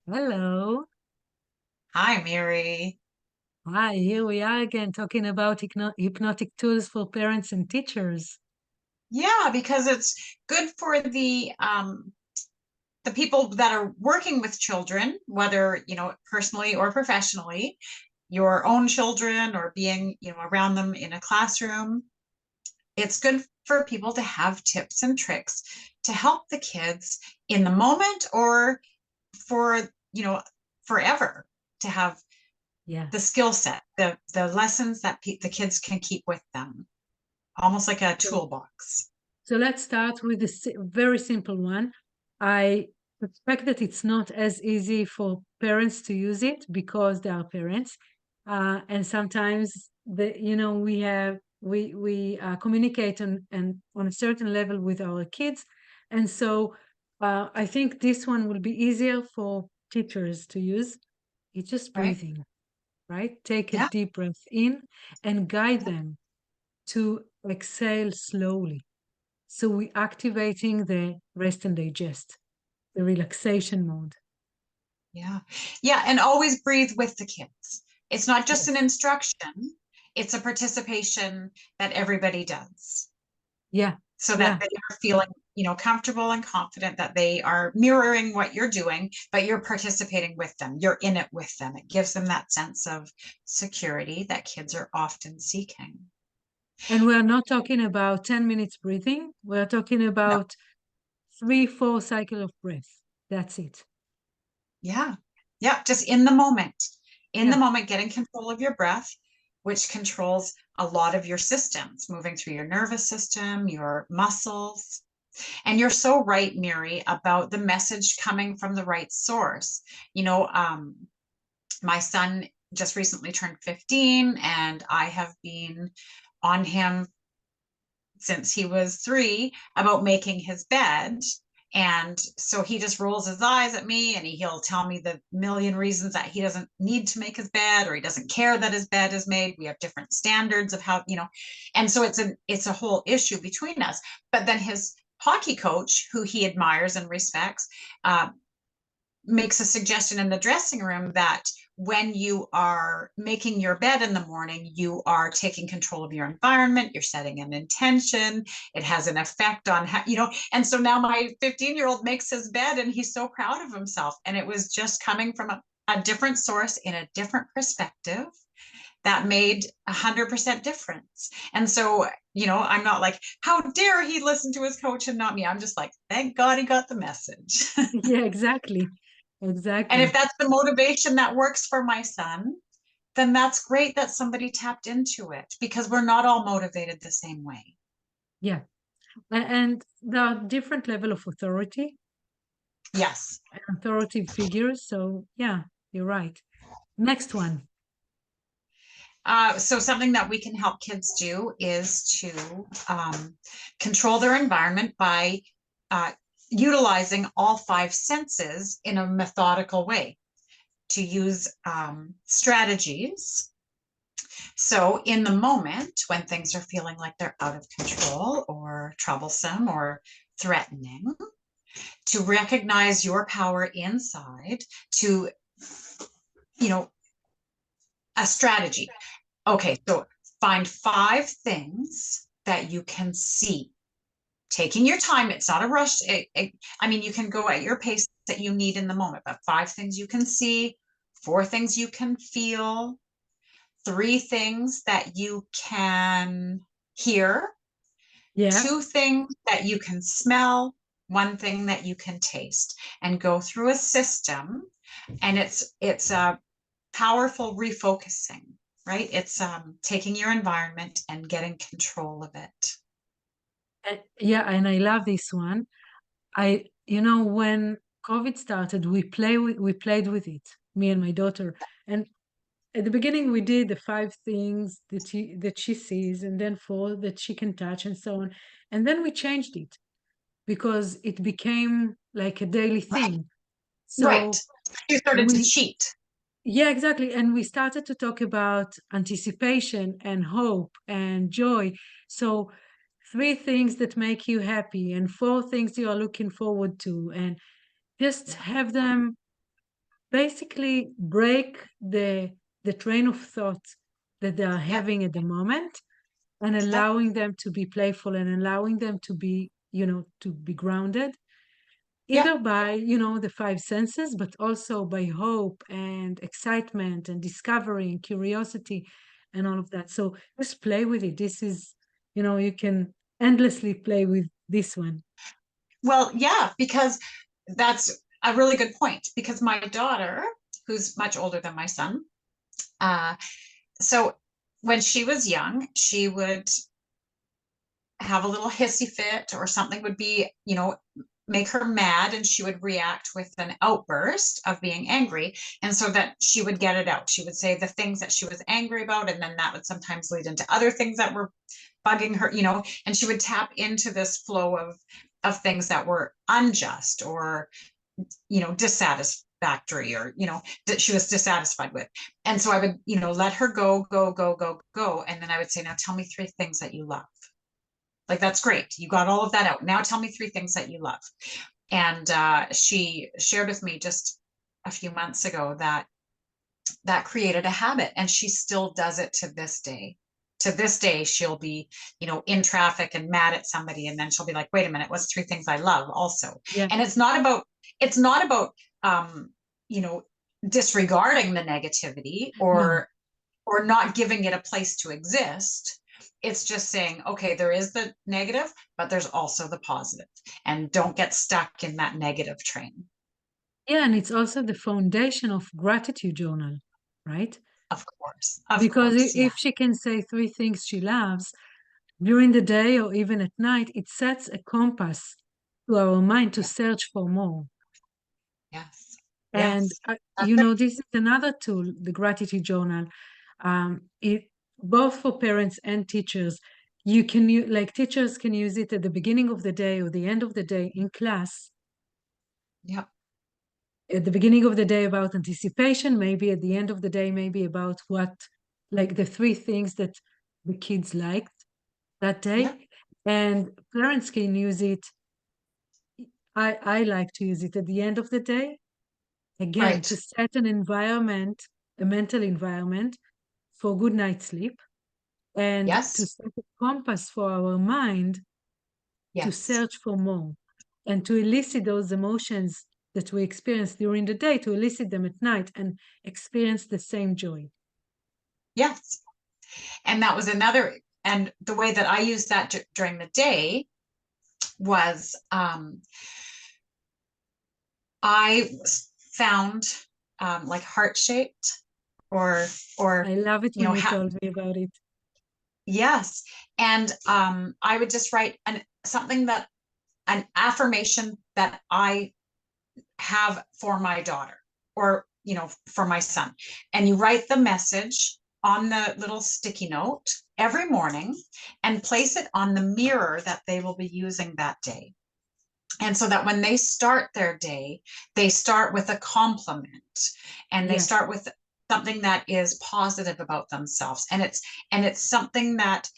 Hello. Hi, Miri. Hi, here we are again talking about hypnotic tools for parents and teachers. Yeah, because it's good for the people that are working with children, whether, personally or professionally, your own children or being, around them in a classroom. It's good for people to have tips and tricks to help the kids in the moment or for, forever to have Yeah. the skill set, the lessons that the kids can keep with them, almost like a So, toolbox. so let's start with a very simple one. I suspect that it's not as easy for parents to use it because they are parents, and sometimes we communicate and on a certain level with our kids, and so I think this one will be easier for teachers to use. It's just Right? breathing. Right? Take a Yeah. deep breath in and guide them to exhale slowly. So we're activating the rest and digest, the relaxation mode. Yeah. Yeah. And always breathe with the kids. It's not just an Yes. instruction, it's a participation that everybody does Yeah. so that Yeah. they are feeling, comfortable and confident that they are mirroring what you're doing, but you're participating with them. You're in it with them. It gives them that sense of security that kids are often seeking. And we're not talking about 10 minutes breathing. We're talking No. about 3, 4 cycle of breath. That's it. Yeah. Yeah. Just in the moment, Yeah. getting control of your breath, which controls a lot of your systems moving through your nervous system, your muscles. And you're so right, Miri, about the message coming from the right source. You know, my son just recently turned 15, and I have been on him since he was 3 about making his bed. And so he just rolls his eyes at me and he'll tell me the million reasons that he doesn't need to make his bed or he doesn't care that his bed is made. We have different standards of how, and so it's a whole issue between us. But then his hockey coach, who he admires and respects, uh, makes a suggestion in the dressing room that when you are making your bed in the morning, you are taking control of your environment, you're setting an intention, it has an effect on how, and so now my 15-year-old makes his bed and he's so proud of himself. And it was just coming from a different source in a different perspective that made 100% difference. And so, I'm not like, how dare he listen to his coach and not me? I'm just like, thank God he got the message. Yeah, exactly. And if Exactly. that's the motivation that works for my son, then that's great that somebody tapped into it because we're not all motivated the same way. Yeah. And there are different level of Yes. authority figures. So yeah, you're right. Next one. So something that we can help kids do is to control their environment by uh, utilizing all 5 senses in a methodical way to use strategies. So, in the moment when things are feeling like they're out of control or troublesome or threatening, to recognize your power inside, to, you know, a strategy. Okay, so find 5 things that you can see. Taking your time, it's not a rush. I mean, you can go at your pace that you need in the moment, but 5 things you can see, 4 things you can feel, 3 things that you can hear, Yeah. 2 things that you can smell, 1 thing that you can taste, and go through a system. And it's a powerful refocusing, right? It's taking your environment and getting control of it. Yeah, and I love this one. When COVID started, we played with it, me and my daughter. And at the beginning, we did the 5 things that she sees, and then 4 that she can touch, and so on. And then we changed it because it became like a daily Right. thing. Right. So You started to we, cheat. yeah, exactly. And we started to talk about anticipation and hope and joy. So 3 things that make you happy and 4 things you are looking forward to, and just have them basically break the train of thought that they are Yep. having at the moment, and Yep. allowing them to be playful and allowing them to be, to be grounded, Yep. either by, the five senses, but also by hope and excitement and discovery and curiosity and all of that. So just play with it. This is, you can endlessly play with this one. Well, yeah, because that's a really good point. Because my daughter, who's much older than my son, uh, so when she was young, she would have a little hissy fit or something would be, make her mad, and she would react with an outburst of being angry. And so that she would get it out. She would say the things that she was angry about, and then that would sometimes lead into other things that were bugging her, and she would tap into this flow of things that were unjust or, dissatisfactory, or, that she was dissatisfied with. And so I would, let her go, go, go, go, go. And then I would say, now tell me three things that you love. Like, that's great. You got all of that out. Now tell me three things that you love. And she shared with me just a few months ago that that created a habit, and she still does it to this day. To this day, she'll be, in traffic and mad at somebody, and then she'll be like, wait a minute, what's three things I love also? Yeah. And it's not about um, you know, disregarding the negativity No. or not giving it a place to exist. It's just saying, okay, there is the negative, but there's also the positive, and don't get stuck in that negative train. Yeah, and it's also the foundation of gratitude journal, right? Of Because course, yeah, if she can say three things she loves during the day or even at night, it sets a compass to our mind to yeah, search for more. yes, And yes, that's it. this is another tool, the gratitude journal. It both for parents and teachers. You can like teachers can use it at the beginning of the day or the end of the day in class. Yep, At the beginning of the day about anticipation, maybe at the end of the day, maybe about what, like the three things that the kids liked that yep, day. And parents can use it. I like to use it at the end of the day, again, right, to set an environment, a mental environment for good night's sleep, and to yes, set a compass for our mind to yes, search for more and to elicit those emotions that we experience during the day, to elicit them at night and experience the same joy. yes. And that was another, and the way that I used that during the day was I found like heart shaped or I love it you when know you ha- told me about it. yes, and I would just write an affirmation that I have for my daughter, or for my son, and you write the message on the little sticky note every morning and place it on the mirror that they will be using that day. And so that when they start their day, they start with a compliment, and they Yeah, start with something that is positive about themselves. And it's something that,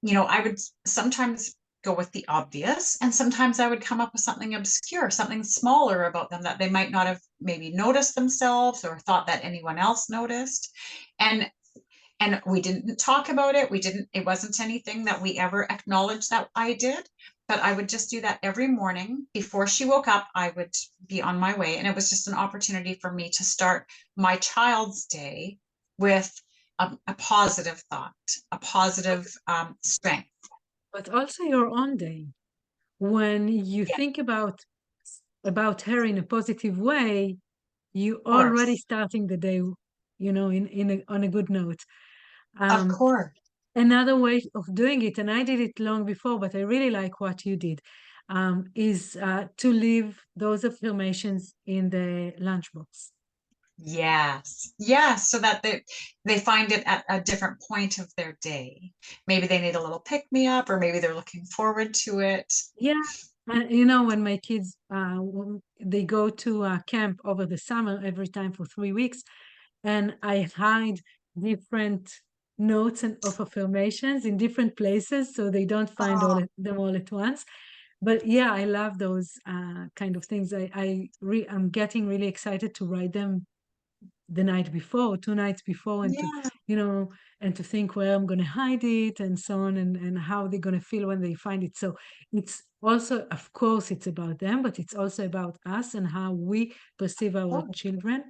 I would sometimes go with the obvious, and sometimes I would come up with something obscure, something smaller about them that they might not have maybe noticed themselves or thought that anyone else noticed. And and we didn't talk about it. It wasn't anything that we ever acknowledged that I did, but I would just do that every morning before she woke up. I would be on my way, and it was just an opportunity for me to start my child's day with a positive thought, a positive strength. but also your own day. When you Yeah, think about her in a positive way, you of already course. starting the day, on a good note. Of Um, course. Another way of doing it, and I did it long before, but I really like what you did, is to leave those affirmations in the lunchbox. Yes. Yes. So that they find it at a different point of their day. Maybe they need a little pick me up, or maybe they're looking forward to it. Yeah, when my kids when they go to camp over the summer every time for 3 weeks, and I hide different notes and of affirmations in different places so they don't find Oh, them all at once. But yeah, I love those kind of things. I'm getting really excited to write them the night before, 2 nights before, and to, Yeah. and to think where I'm going to hide it and so on, and how they're going to feel when they find it. So it's also, of course, it's about them, but it's also about us and how we perceive our Oh, children.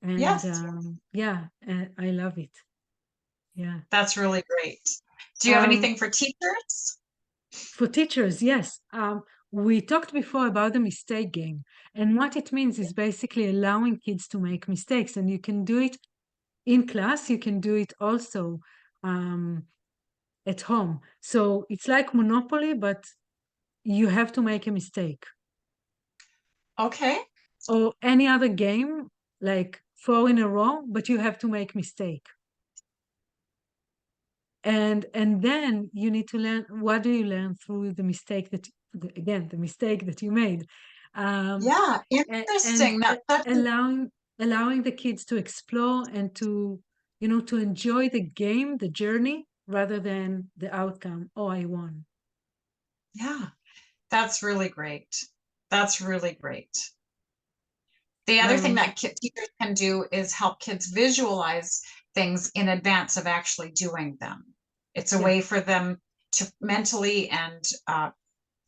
And yes. yeah, I love it. Yeah. That's really great. Do you have Um, anything for teachers? for teachers, yes. We talked before about the mistake game. And what it means is basically allowing kids to make mistakes. And you can do it in class, you can do it also um, at home. So it's like Monopoly, but you have to make a mistake. Okay. Or any other game, like 4 in a row, but you have to make mistake. And then you need to learn, what do you learn through the mistake that, again, the mistake that you made. um, Yeah. and Interesting. That's allowing the kids to explore and to, to enjoy the game, the journey, rather than the outcome. Oh, I won. yeah. That's really great. That's really great. The other thing um, that teachers can do is help kids visualize things in advance of actually doing them. It's a yeah. way for them to mentally and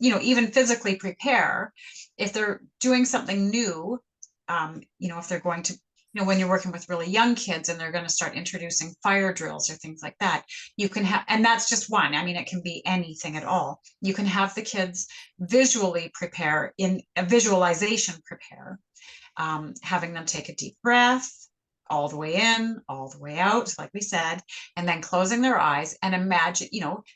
even physically prepare if they're doing something new. If they're going to, when you're working with really young kids and they're going to start introducing fire drills or things like that, you can have, and that's just one. I mean, it can be anything at all. You can have the kids visually prepare in a visualization prepare, having them take a deep breath all the way in, all the way out, like we said, and then closing their eyes and imagine,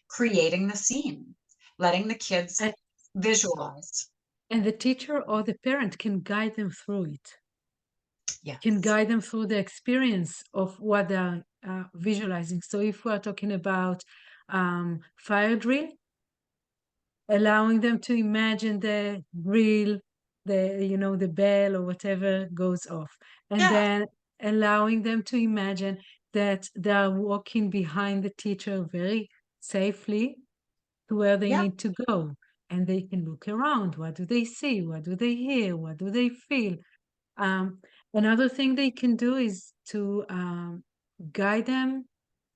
creating the scene, letting the kids and, visualize. and the teacher or the parent can guide them through it, can Yes. guide them through the experience of what they're visualizing. So if we're talking about fire drill, allowing them to imagine the drill, the bell or whatever goes off, and Yeah. then allowing them to imagine that they are walking behind the teacher very safely to where they Yeah. need to go, and they can look around. What do they see? What do they hear? What do they feel? um, Another thing they can do is to guide them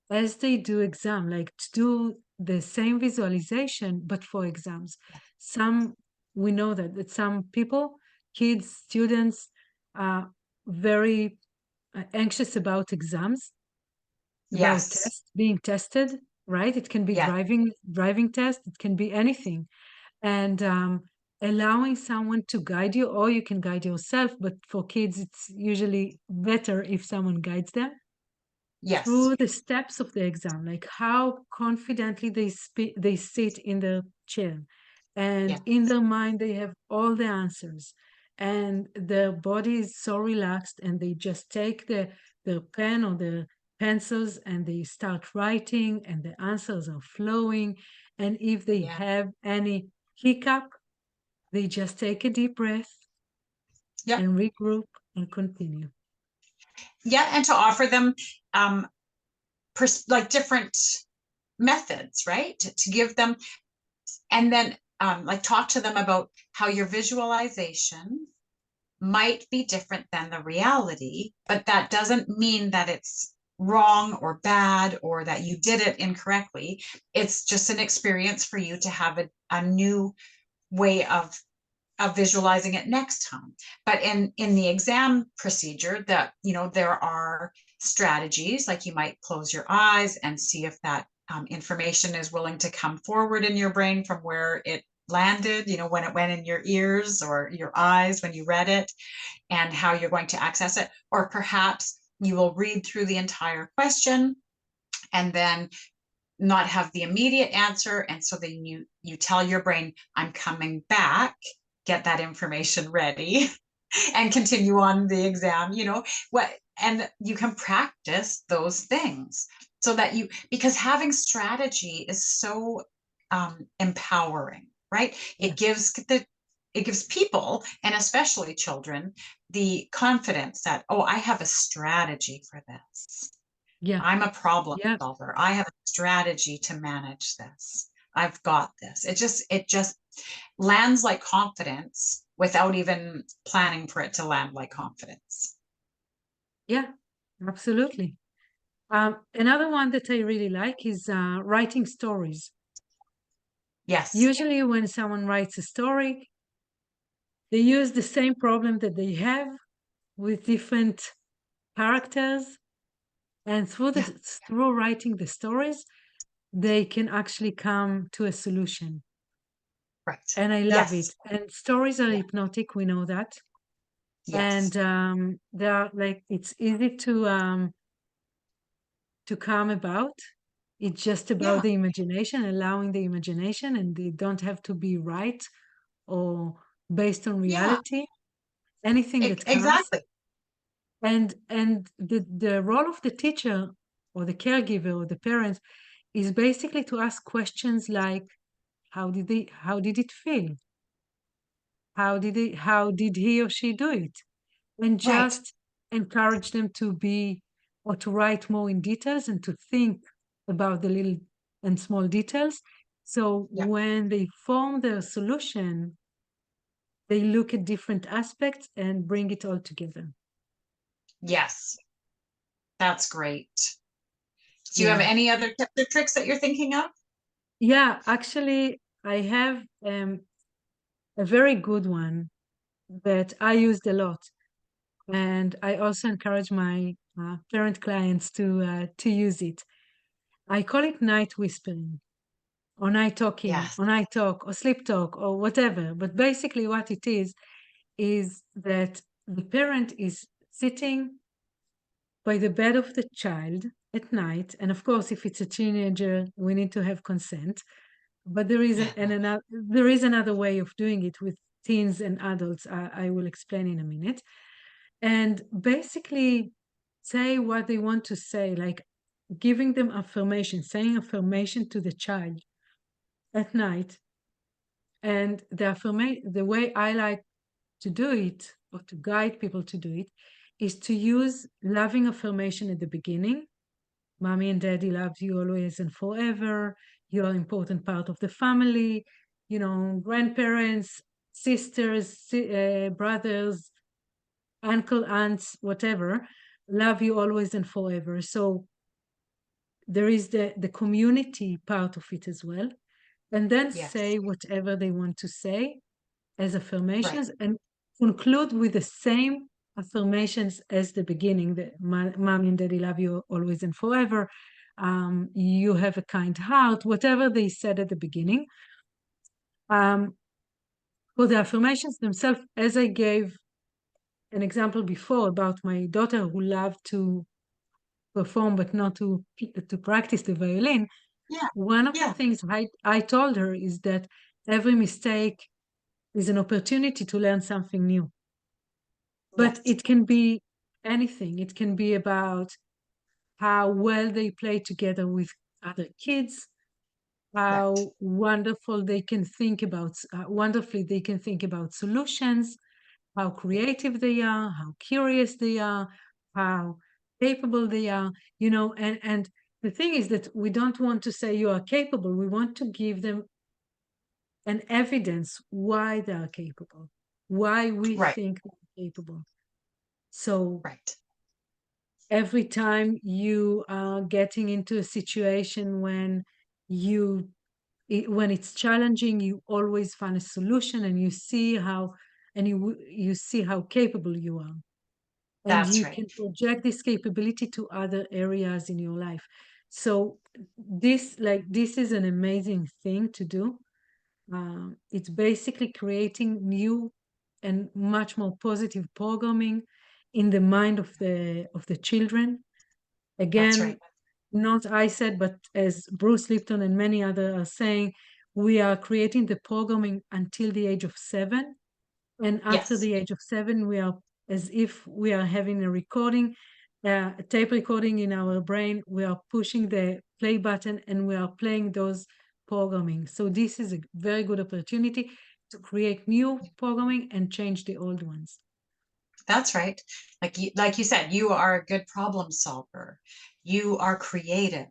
as they do exam, like to do the same visualization, but for exams. Some, we know that some people, kids, students, are very anxious about exams, about Yes. tests, being tested, right? It can be Yes. driving test, it can be anything. And allowing someone to guide you, or you can guide yourself, but for kids, it's usually better if someone guides them Yes. through the steps of the exam, like how confidently they sit in the chair, and in Yes. their mind they have all the answers, and their body is so relaxed, and they just take the pen or the pencils and they start writing, and the answers are flowing. And if they Yeah. have any hiccup, they just take a deep breath Yep. and regroup and continue. Yeah. And to offer them um, like different methods, right? To give them, and then like talk to them about how your visualization might be different than the reality, but that doesn't mean that it's wrong or bad or that you did it incorrectly. It's just an experience for you to have a new way of visualizing it next time. But in the exam procedure, that there are strategies, like you might close your eyes and see if that information is willing to come forward in your brain from where it landed, when it went in your ears or your eyes when you read it, and how you're going to access it. Or perhaps you will read through the entire question and then not have the immediate answer, and so then you tell your brain, I'm coming back, get that information ready, and continue on the exam. And you can practice those things, so that because having strategy is so empowering, right? Yeah, It gives people, and especially children, the confidence that, oh, I have a strategy for this. yeah, I'm a problem yeah. solver. I have a strategy to manage this. I've got this. It just lands like confidence without even planning for it to land like confidence. Yeah, absolutely. Another one that I really like is writing stories. Yes. Usually, when someone writes a story, they use the same problem that they have with different characters, and Yeah. through writing the stories, they can actually come to a solution. Right. And I love Yes. it. And stories are Yeah. hypnotic, we know that. Yes. And they are like it's easy to come about. It's just about Yeah. the imagination, allowing the imagination, and they don't have to be right or based on Yeah. reality. Anything that comes. Exactly. And the role of the teacher or the caregiver or the parents is basically to ask questions like how did it feel? How did he or she do it? And Right. just encourage them to be or to write more in details and to think about the little and small details. So Yeah. when they form their solution, they look at different aspects and bring it all together. Yes. That's great. Do you have Yeah. any other tips or tricks that you're thinking of? Yeah, actually, I have a very good one that I used a lot. And I also encourage my parent clients to use it. I call it night whispering or night talking Yes. or night talk or sleep talk or whatever. But basically, what it is that the parent is sitting by the bed of the child at night. And of course, if it's a teenager, we need to have consent. But there is another way of doing it with teens and adults. I will explain in a minute. And basically say what they want to say, like giving them affirmation, saying affirmation to the child at night. And the way I like to do it or to guide people to do it is to use loving affirmation at the beginning. Mommy and daddy love you always and forever. You're an important part of the family. Grandparents, sisters, brothers, uncle, aunts, whatever, love you always and forever. So there is the community part of it as well. And then Yes. say whatever they want to say as Right. affirmations and conclude with the same affirmations as the beginning. The mommy and daddy love you always and forever. You have a kind heart, whatever they said at the beginning. Um, for the affirmations themselves, as I gave an example before about my daughter who loved to perform but not to practice the violin, Yeah. one of the Yeah. things I told her is that every mistake is an opportunity to learn something new. But Yes. it can be anything. It can be about how well they play together with other kids, Right. how wonderfully they can think about solutions, how creative they are, how curious they are, how capable they are, and the thing is that we don't want to say you are capable. We want to give them an evidence why they are capable, why we Right. think they're capable. So Right. every time you are getting into a situation you when it's challenging, you always find a solution and you see how capable you are, and That's you right. can project this capability to other areas in your life. So this is an amazing thing to do. It's basically creating new and much more positive programming in the mind of the children. That's Again, right. not I said, but as Bruce Lipton and many others are saying, we are creating the programming until the age of 7. And after Yes. the age of 7, we are as if we are having a tape recording in our brain. We are pushing the play button and we are playing those programming. So this is a very good opportunity to create new programming and change the old ones. That's right. Like you said, you are a good problem solver. You are creative.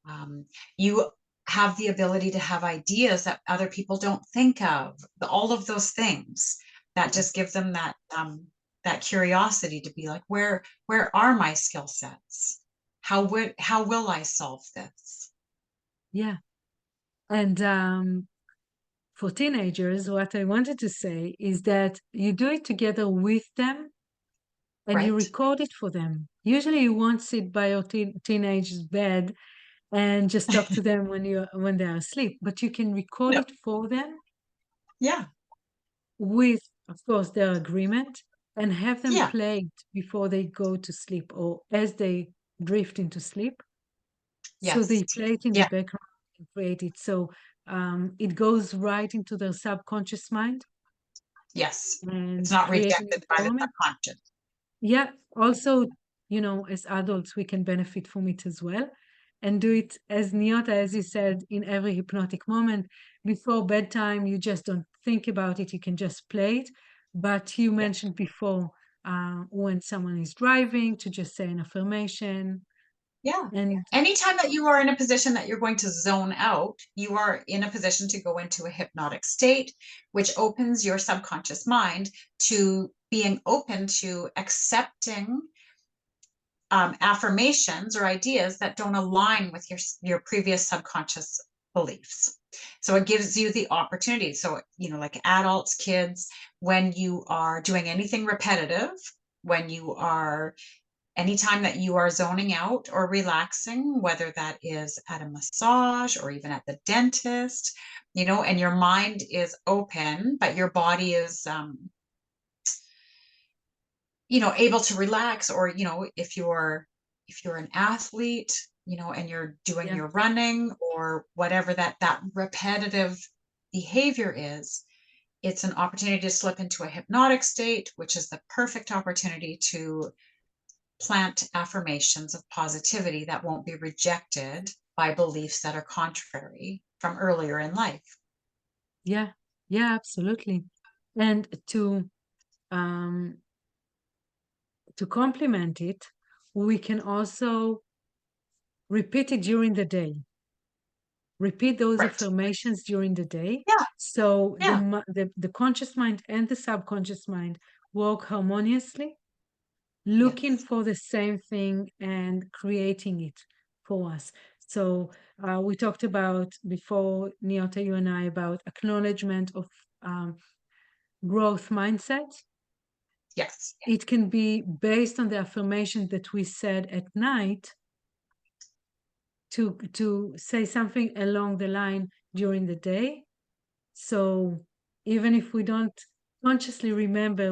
Um, you have the ability to have ideas that other people don't think of. All of those things that just Yes. give them that curiosity to be like, where are my skill sets? How will I solve this? Yeah. And for teenagers, what I wanted to say is that you do it together with them and you Right? record it for them. Usually you won't sit by your teenager's bed and just talk to them when they are asleep, but you can record No. it for them Yeah. with, of course, their agreement and have them Yeah. play it before they go to sleep or as they drift into sleep. So Yes. they play it in the Yeah. background and create it. So it goes right into their subconscious mind Yes. It's and not create an rejected by the environment. subconscious. Yeah, also, as adults, we can benefit from it as well and do it as Neota, as you said, in every hypnotic moment. Before bedtime, you just don't think about it, you can just play it. But you Yeah. mentioned before when someone is driving to just say an affirmation Yeah. and Anytime that you are in a position that you're going to zone out, you are in a position to go into a hypnotic state, which opens your subconscious mind to being open to accepting affirmations or ideas that don't align with your previous subconscious beliefs. So it gives you the opportunity. So, like adults, kids, when you are doing anything repetitive, when you are anytime that you are zoning out or relaxing, whether that is at a massage or even at the dentist, and your mind is open, but your body is, able to relax, or, if you're an athlete, and you're doing yeah, your running or whatever that repetitive behavior is, it's an opportunity to slip into a hypnotic state, which is the perfect opportunity to plant affirmations of positivity that won't be rejected by beliefs that are contrary from earlier in life. yeah, yeah, absolutely. And um, to complement it, we can also repeat it during the day. Repeat those Right. affirmations during the day. Yeah. So Yeah. the conscious mind and the subconscious mind work harmoniously, looking Yes. for the same thing and creating it for us. So we talked about before, Neota, you and I, about acknowledgement of um, growth mindset. Yes. It can be based on the affirmation that we said at night to say something along the line during the day. So even if we don't consciously remember,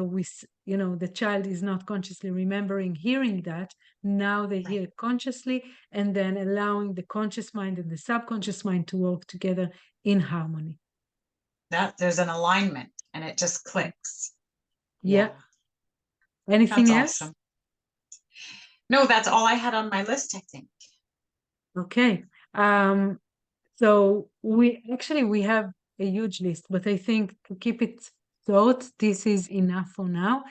the child is not consciously remembering hearing that. Now they Right. hear it consciously, and then allowing the conscious mind and the subconscious mind to work together in harmony. That there's an alignment and it just Yeah. clicks. Yeah. Yeah. That's Anything else? awesome. No, that's all I had on my list, I think. Okay. So we have a huge list, but I think to keep it short, this is enough for now.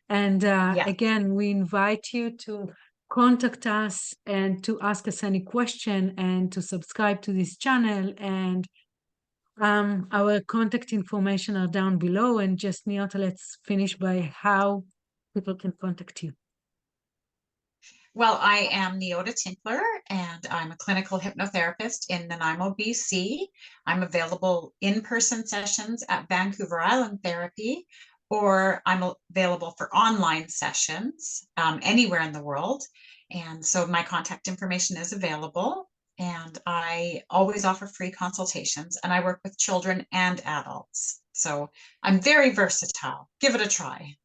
And Yeah. again, we invite you to contact us and to ask us any question and to subscribe to this channel. And our contact information are down below. And just Neota, let's finish by how people can contact you. Well, I am Neota Tinkler, and I'm a clinical hypnotherapist in Nanaimo, BC. I'm available in-person sessions at Vancouver Island Therapy, or I'm available for online sessions anywhere in the world. And so my contact information is available, and I always offer free consultations, and I work with children and adults. So I'm very versatile. Give it a try.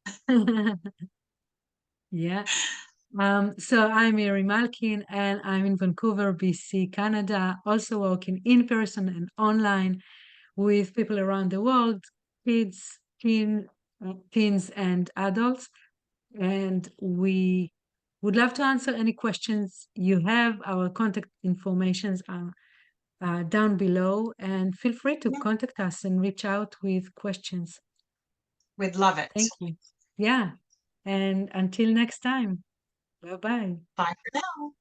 Yeah. So I'm Miri Malkin and I'm in Vancouver, BC, Canada, also working in person and online with people around the world, kids, teens and adults. And we would love to answer any questions you have. Our contact informations are down below, and feel free to Yeah, contact us and reach out with questions. we'd love Thank it. you. Yeah. And until next time, bye-bye. Bye for now.